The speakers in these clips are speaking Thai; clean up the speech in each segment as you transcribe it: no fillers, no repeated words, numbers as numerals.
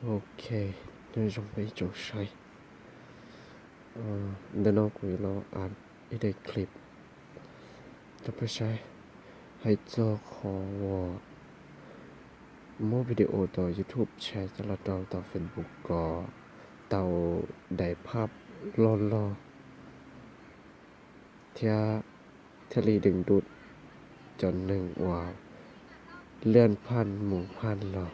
OK，你準備做晒。เดี๋ยวน้องคุยรออ่านอีกคลิปจะไปใช้ให้เจ้าของโมวิดีโอต่อ YouTube แชร์จะละต่อ Facebook ก็เต่าได้ภาพรอเที่ลีดึงดูดจนหนึ่งว่าเลื่อนพันหมู่พันหรอ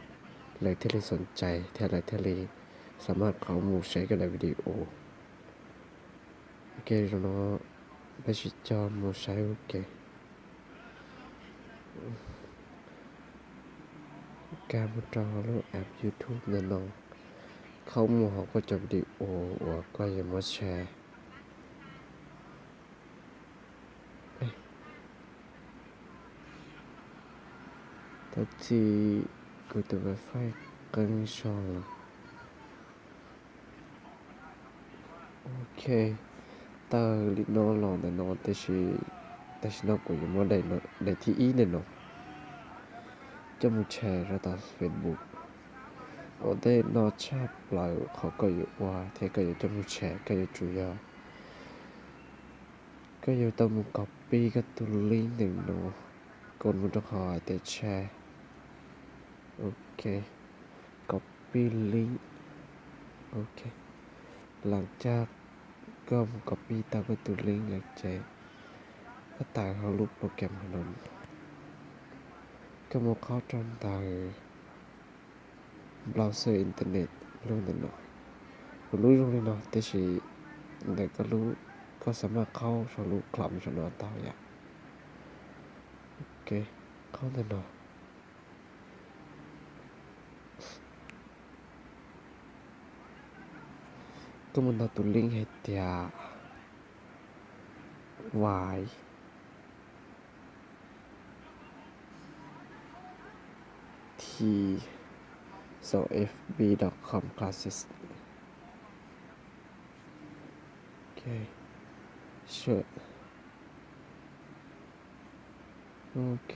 เลยที่ลีสนใจที่ลีสามารถเข้าหมู่ใช้กันในวิดีโอโอเคเนาะไปชิดจอหมู่ใช้โอเคการมาจอรูปแอป YouTube เนี่ยน้องเข้าหมู่เขาก็จะวิดีโอว่าก็อย่ามาแชร์แต่ที่กูจะไปไฟกันช่องละโอเคตาลิโนหล่อเนี่ยน้องแต่ฉันก็ยังไม่ได้ที่อีเนี่ยน้องจะมาแชร์แล้วต่อ Facebook โอ้ได้นอชาปลายเขาก็อยู่ว่าเทก็อยู่จะมาแชร์ก็อยู่จุยาก็อยู่ต้องมา copy กับตัวลิงก์หนึ่งเนาะกดมันจะขอแต่แชร์โอเค copy link โอเคหลังจากก็มา copy ตามกับตัวลิงก์หลังจากก็ตายเขารูปโปรแกรมนั้นก็มาเข้าจนตายเบราว์เซอร์อินเทอร์เน็ตรู้นั่นเนาะผมรู้ตรงนี้เนาะแต่สิแต่ก็รู้ก็สามารถเข้าชรู้คลำชนะต่ออย่างโอเคเข้าแต่เนาะก็มันเอาตัวลิงก์ให้เตียวายทีso fb.com classes โอเคเชิญโอเค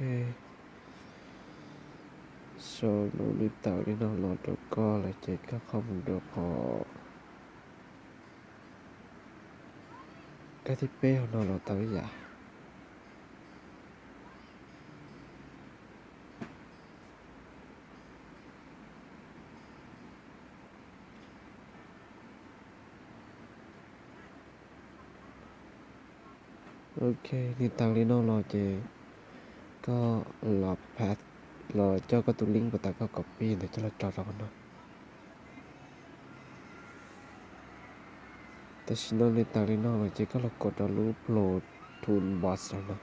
so โน้นิตาที่น้องรอตัวก็เลยเจ๊ก็ข้อมูลเดียวพอก็ที่เป้ของน้องรอตัวอย่างโอเคนี่ตาที่น้องรอเจ๊ก็รอแพทรอเจ้าก็ตัวลิงก์ไปแต่ก็ copy เดี๋ยวจะเราจอดเรากันเนาะแต่ฉันในตาลีนอกเลยเจ๊ก็เรากดเอารูปโหลดทูลบอสแล้วนะ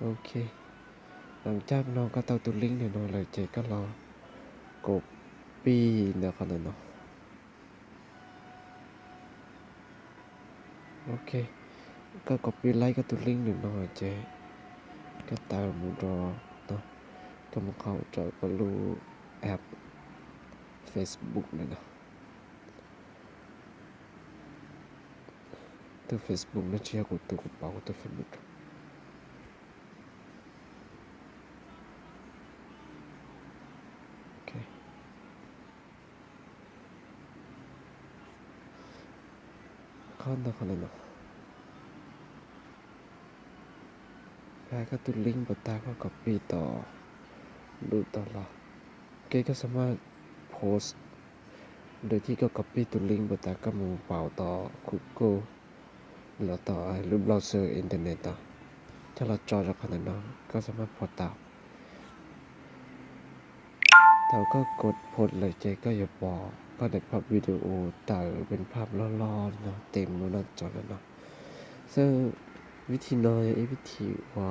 โอเคหลังจากน้องก็เอาตัวลิงก์เนี่ยน้องเลยเจ๊ก็รอกดปีเดี๋ยวกันเนาะโอเคก็กดปีไลค์ก็ตัวลิงก์เนี่ยน้องเจ๊ก็ตามมุดรอเนาะก็มาเข้าจอยก็รู้แอป Facebook เนี่ยนะตัว Facebook นะเชียร์กูตัวกระเป๋าตัว Facebook โอเคเข้าตัวคนเลยเนาะแพ้ก็ตัวลิงก์ปตาก็ก๊อปปี้ต่อดูต่อละเกก็สามารถโพสต์โดยที่ก็ copy ตัวลิงก์ปตาก็มือเปล่าต่อ Google แล้วต่อหรือเบราว์เซอร์อินเทอร์เน็ตต่อถ้าเราจอจากขนาดนั้นก็สามารถพอตามเราก็กดโพสเลยเจก็อย่าบอกก็ได้ภาพวิดีโอแต่เป็นภาพล่อๆเนาะเต็มบนหน้าจอแล้วเนาะซึ่งวิธีน้อยวิธีว่า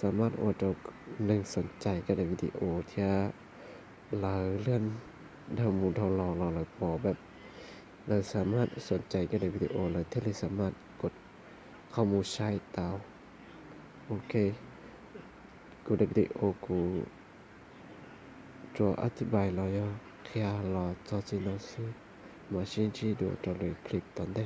สามารถอดเอาหนึ่งสนใจก็ได้วิดีโอที่เราเลื่อนทำมูลทองเราเลยบอกแบบเราสามารถสนใจก็ได้วิดีโอเลยที่เราสามารถกดข้อมูลใช้เตาโอเคกูได้วิดีโอกูจะอธิบายเราแค่เราจอจินเราซื้อ มาชินที่ดูตอนเลยคลิปตอนได้